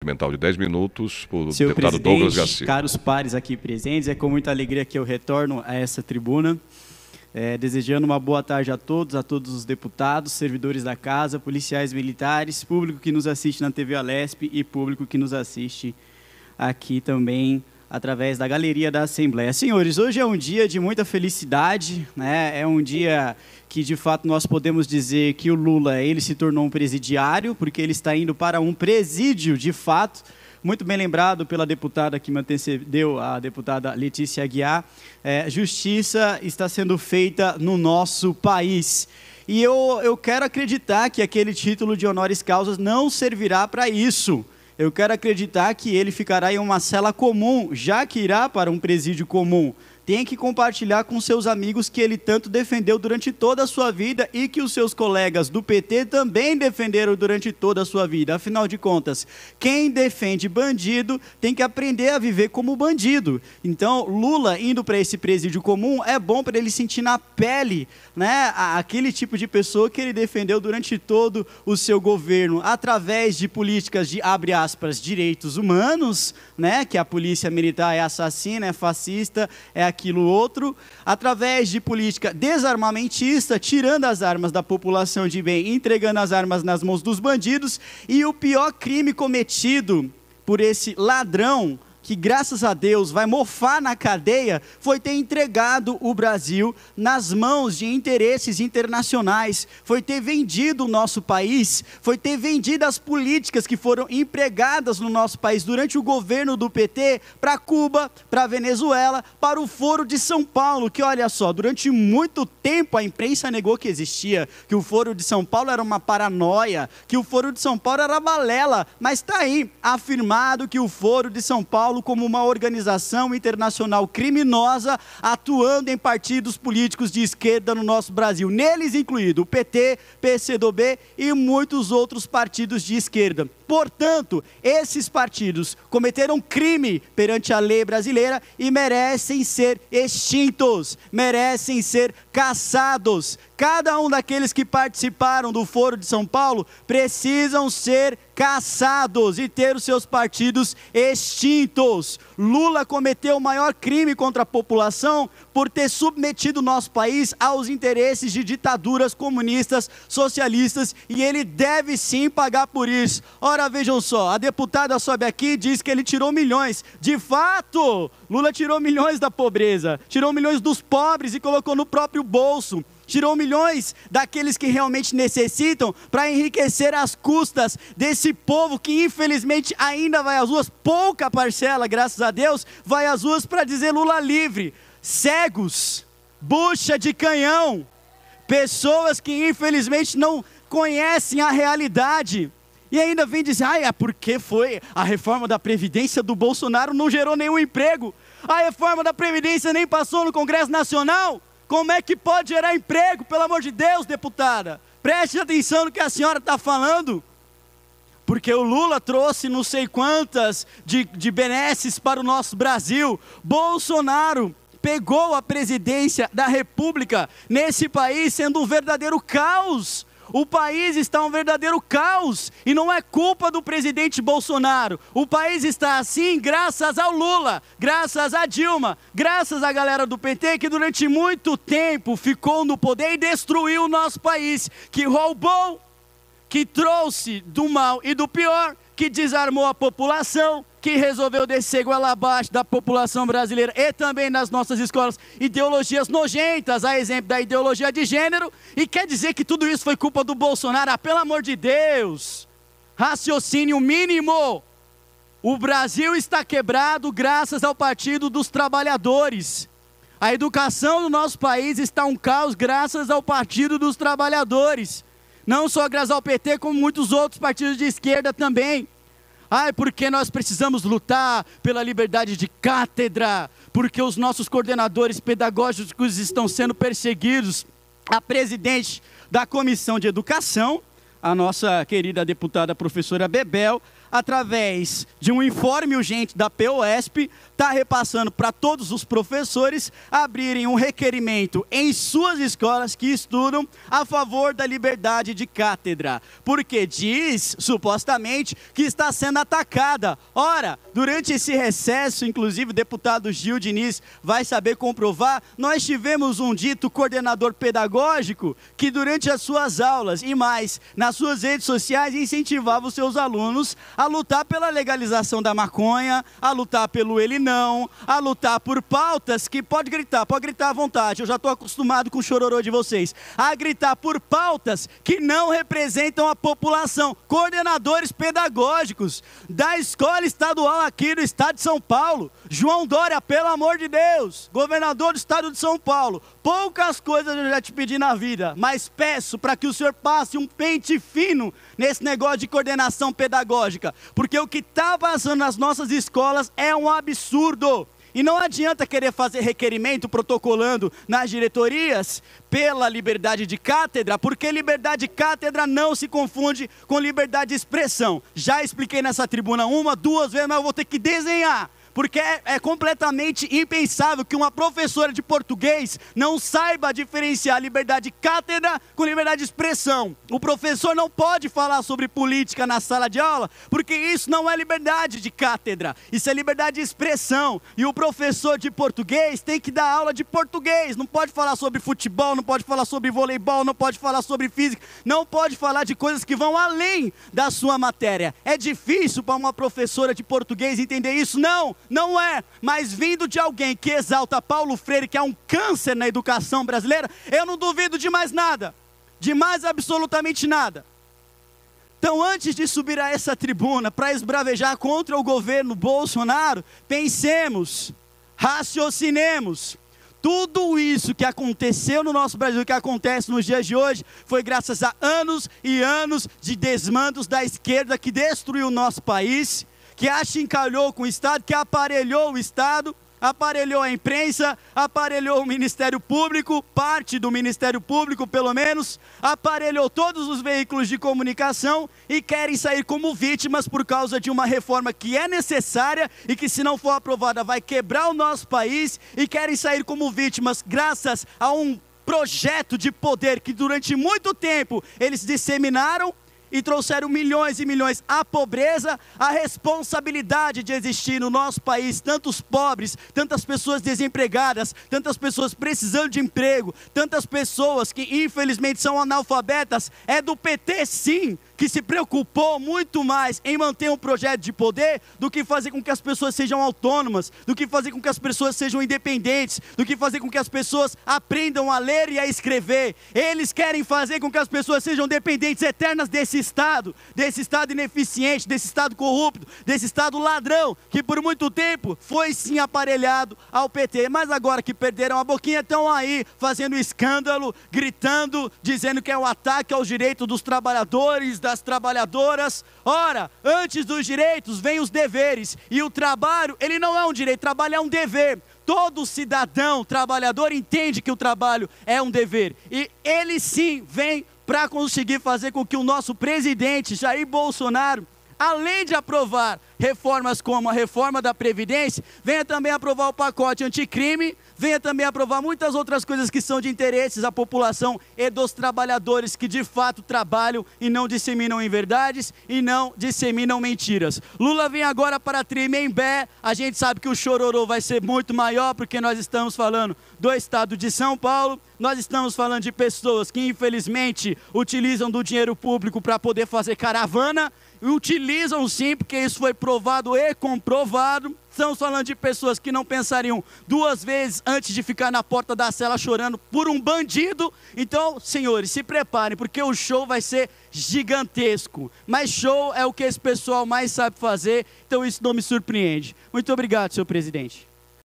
regimental de 10 minutos para o Senhor deputado Douglas presidente, Garcia. caros pares aqui presentes, é com muita alegria que eu retorno a essa tribuna, desejando uma boa tarde a todos os deputados, servidores da casa, policiais militares, público que nos assiste na TV Alesp e público que nos assiste aqui também através da galeria da Assembleia. Senhores, hoje é um dia de muita felicidade, né? É um dia que, de fato, nós podemos dizer que o Lula, ele se tornou um presidiário, porque ele está indo para um presídio, de fato. Muito bem lembrado pela deputada que me antecedeu, a deputada Letícia Aguiar. Justiça está sendo feita no nosso país. E eu quero acreditar que aquele título de honoris causa não servirá para isso. Eu quero acreditar que ele ficará em uma cela comum, já que irá para um presídio comum. Tem que compartilhar com seus amigos que ele tanto defendeu durante toda a sua vida e que os seus colegas do PT também defenderam durante toda a sua vida. Afinal de contas, quem defende bandido tem que aprender a viver como bandido. Então, Lula indo para esse presídio comum é bom para ele sentir na pele, né, aquele tipo de pessoa que ele defendeu durante todo o seu governo, através de políticas de, abre aspas, direitos humanos, né, que a polícia militar é assassina, é fascista, é aquilo outro, através de política desarmamentista, tirando as armas da população de bem, entregando as armas nas mãos dos bandidos, e o pior crime cometido por esse ladrão, que graças a Deus vai mofar na cadeia, foi ter entregado o Brasil nas mãos de interesses internacionais, foi ter vendido o nosso país, foi ter vendido as políticas que foram empregadas no nosso país durante o governo do PT para Cuba, para Venezuela, para o Foro de São Paulo, que olha só, durante muito tempo a imprensa negou que existia, que o Foro de São Paulo era uma paranoia, que o Foro de São Paulo era balela, mas está aí afirmado que o Foro de São Paulo como uma organização internacional criminosa atuando em partidos políticos de esquerda no nosso Brasil, neles incluído o PT, PCdoB e muitos outros partidos de esquerda. Portanto, esses partidos cometeram crime perante a lei brasileira e merecem ser extintos, merecem ser caçados. Cada um daqueles que participaram do Foro de São Paulo precisam ser caçados e ter os seus partidos extintos. Lula cometeu o maior crime contra a população por ter submetido o nosso país aos interesses de ditaduras comunistas, socialistas, e ele deve sim pagar por isso. Ora, vejam só, a deputada sobe aqui e diz que ele tirou milhões. De fato, Lula tirou milhões da pobreza, tirou milhões dos pobres e colocou no próprio bolso. Tirou milhões daqueles que realmente necessitam para enriquecer às custas desse povo que infelizmente ainda vai às ruas, pouca parcela, graças a Deus, vai às ruas para dizer Lula livre. Cegos, bucha de canhão, pessoas que infelizmente não conhecem a realidade. E ainda vem dizer, é porque foi a reforma da Previdência do Bolsonaro não gerou nenhum emprego. A reforma da Previdência nem passou no Congresso Nacional. Como é que pode gerar emprego, pelo amor de Deus, deputada? Preste atenção no que a senhora está falando. Porque o Lula trouxe não sei quantas de benesses para o nosso Brasil. Bolsonaro pegou a presidência da República nesse país sendo um verdadeiro caos. O país está um verdadeiro caos e não é culpa do presidente Bolsonaro. O país está assim graças ao Lula, graças a Dilma, graças à galera do PT que durante muito tempo ficou no poder e destruiu o nosso país, que roubou, que trouxe do mal e do pior, que desarmou a população, que resolveu descer goela abaixo da população brasileira e também nas nossas escolas ideologias nojentas, a exemplo da ideologia de gênero, e quer dizer que tudo isso foi culpa do Bolsonaro? Pelo amor de Deus, raciocínio mínimo. O Brasil está quebrado graças ao Partido dos Trabalhadores. A educação do nosso país está um caos graças ao Partido dos Trabalhadores. Não só graças ao PT, como muitos outros partidos de esquerda também. Porque nós precisamos lutar pela liberdade de cátedra, porque os nossos coordenadores pedagógicos estão sendo perseguidos. A presidente da Comissão de Educação, a nossa querida deputada professora Bebel, através de um informe urgente da POSP, está repassando para todos os professores abrirem um requerimento em suas escolas que estudam a favor da liberdade de cátedra, porque diz, supostamente, que está sendo atacada. Ora, durante esse recesso, inclusive o deputado Gil Diniz vai saber comprovar, nós tivemos um dito coordenador pedagógico que durante as suas aulas e mais, nas suas redes sociais, incentivava os seus alunos a lutar pela legalização da maconha, a lutar pelo ele não, a lutar por pautas que pode gritar à vontade, eu já estou acostumado com o chororô de vocês, a gritar por pautas que não representam a população, coordenadores pedagógicos da escola estadual aqui do estado de São Paulo, João Dória, pelo amor de Deus, governador do estado de São Paulo, poucas coisas eu já te pedi na vida, mas peço para que o senhor passe um pente fino nesse negócio de coordenação pedagógica, porque o que está passando nas nossas escolas é um absurdo. E não adianta querer fazer requerimento protocolando nas diretorias pela liberdade de cátedra, porque liberdade de cátedra não se confunde com liberdade de expressão. Já expliquei nessa tribuna 1, 2 vezes, mas eu vou ter que desenhar. Porque é completamente impensável que uma professora de português não saiba diferenciar liberdade de cátedra com liberdade de expressão. O professor não pode falar sobre política na sala de aula, porque isso não é liberdade de cátedra, isso é liberdade de expressão. E o professor de português tem que dar aula de português, não pode falar sobre futebol, não pode falar sobre voleibol, não pode falar sobre física, não pode falar de coisas que vão além da sua matéria. É difícil para uma professora de português entender isso? Não é, mas vindo de alguém que exalta Paulo Freire, que é um câncer na educação brasileira, eu não duvido de mais nada, de mais absolutamente nada. Então, antes de subir a essa tribuna para esbravejar contra o governo Bolsonaro, pensemos, raciocinemos. Tudo isso que aconteceu no nosso Brasil, que acontece nos dias de hoje, foi graças a anos e anos de desmandos da esquerda que destruiu o nosso país, que achincalhou com o Estado, que aparelhou o Estado, aparelhou a imprensa, aparelhou o Ministério Público, parte do Ministério Público pelo menos, aparelhou todos os veículos de comunicação e querem sair como vítimas por causa de uma reforma que é necessária e que, se não for aprovada, vai quebrar o nosso país, e querem sair como vítimas graças a um projeto de poder que durante muito tempo eles disseminaram e trouxeram milhões e milhões à pobreza, a responsabilidade de existir no nosso país tantos pobres, tantas pessoas desempregadas, tantas pessoas precisando de emprego, tantas pessoas que infelizmente são analfabetas, é do PT sim, que se preocupou muito mais em manter um projeto de poder do que fazer com que as pessoas sejam autônomas, do que fazer com que as pessoas sejam independentes, do que fazer com que as pessoas aprendam a ler e a escrever. Eles querem fazer com que as pessoas sejam dependentes eternas desse Estado ineficiente, desse Estado corrupto, desse Estado ladrão, que por muito tempo foi sim aparelhado ao PT, mas agora que perderam a boquinha, estão aí fazendo escândalo, gritando, dizendo que é o ataque aos direitos dos trabalhadores, das trabalhadoras. Ora, antes dos direitos vem os deveres, e o trabalho, ele não é um direito, trabalho é um dever. Todo cidadão trabalhador entende que o trabalho é um dever, e ele sim vem para conseguir fazer com que o nosso presidente Jair Bolsonaro, além de aprovar reformas como a reforma da Previdência, venha também aprovar o pacote anticrime, venha também aprovar muitas outras coisas que são de interesses da população e dos trabalhadores que de fato trabalham e não disseminam inverdades e não disseminam mentiras. Lula vem agora para Tremembé, a gente sabe que o chororô vai ser muito maior, porque nós estamos falando do estado de São Paulo, nós estamos falando de pessoas que infelizmente utilizam do dinheiro público para poder fazer caravana, utilizam sim, porque isso foi provado e comprovado. Estamos falando de pessoas que não pensariam duas vezes antes de ficar na porta da cela chorando por um bandido. Então, senhores, se preparem, porque o show vai ser gigantesco. Mas show é o que esse pessoal mais sabe fazer, então isso não me surpreende. Muito obrigado, senhor presidente.